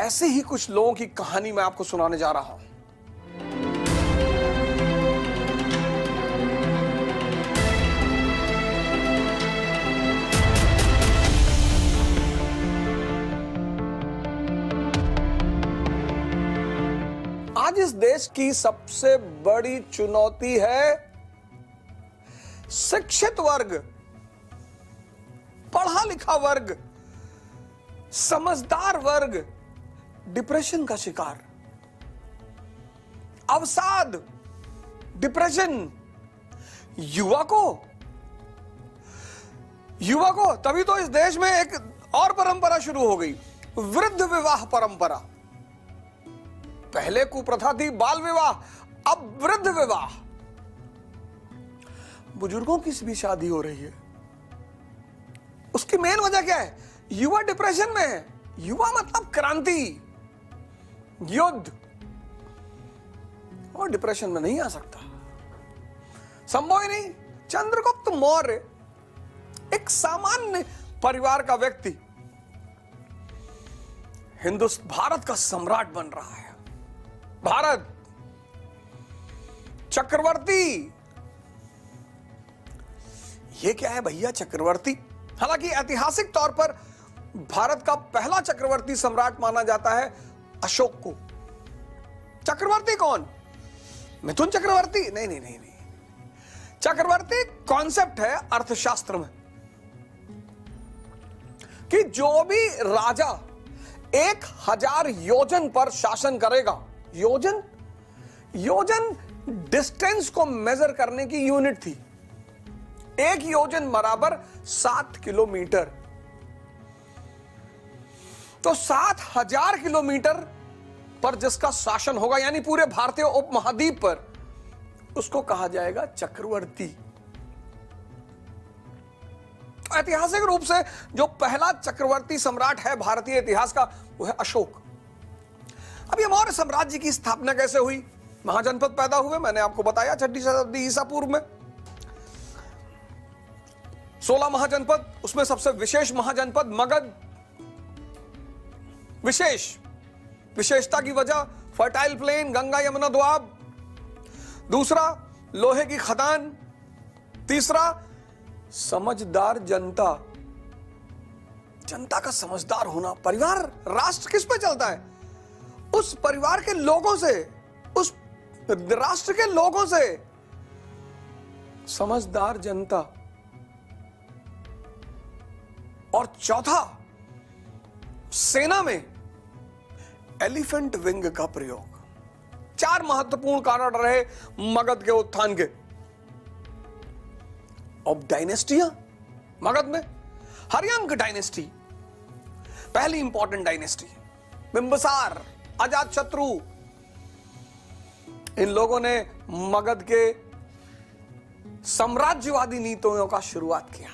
ऐसे ही कुछ लोगों की कहानी मैं आपको सुनाने जा रहा हूं। आज इस देश की सबसे बड़ी चुनौती है शिक्षित वर्ग, पढ़ा लिखा वर्ग, समझदार वर्ग डिप्रेशन का शिकार, अवसाद, डिप्रेशन। युवा को तभी तो इस देश में एक और परंपरा शुरू हो गई, वृद्ध विवाह परंपरा। पहले कुप्रथा थी बाल विवाह, अब वृद्ध विवाह। बुजुर्गों की भी शादी हो रही है। उसकी मेन वजह क्या है? युवा डिप्रेशन में है। युवा मतलब क्रांति, युद्ध, और डिप्रेशन में नहीं आ सकता, संभव ही नहीं। चंद्रगुप्त मौर्य एक सामान्य परिवार का व्यक्ति भारत का सम्राट बन रहा है। भारत चक्रवर्ती। ये क्या है भैया चक्रवर्ती? हालांकि ऐतिहासिक तौर पर भारत का पहला चक्रवर्ती सम्राट माना जाता है अशोक को। चक्रवर्ती कौन? मिथुन चक्रवर्ती? नहीं। चक्रवर्ती कॉन्सेप्ट है अर्थशास्त्र में कि जो भी राजा 1000 योजन पर शासन करेगा, योजन डिस्टेंस को मेजर करने की यूनिट थी। 1 योजन बराबर 7 किलोमीटर। तो 7000 किलोमीटर पर जिसका शासन होगा, यानी पूरे भारतीय उपमहाद्वीप पर, उसको कहा जाएगा चक्रवर्ती। तो ऐतिहासिक रूप से जो पहला चक्रवर्ती सम्राट है भारतीय इतिहास का, वो है अशोक। अब ये मौर्य साम्राज्य की स्थापना कैसे हुई? महाजनपद पैदा हुए, मैंने आपको बताया 6वीं शताब्दी ईसा पूर्व में। 16 महाजनपद, उसमें सबसे विशेष महाजनपद मगध। विशेषता की वजह फर्टाइल प्लेन, गंगा यमुना दोआब। दूसरा, लोहे की खदान। तीसरा, समझदार जनता का समझदार होना। परिवार, राष्ट्र किस पे चलता है? उस परिवार के लोगों से, उस राष्ट्र के लोगों से। समझदार जनता। और चौथा, सेना में एलिफेंट विंग का प्रयोग। 4 महत्वपूर्ण कारण रहे मगध के उत्थान के। अब डायनेस्टियां मगध में, हर्यंक डायनेस्टी पहली इंपॉर्टेंट डायनेस्टी। बिंबिसार, अजातशत्रु, इन लोगों ने मगध के साम्राज्यवादी नीतियों का शुरुआत किया।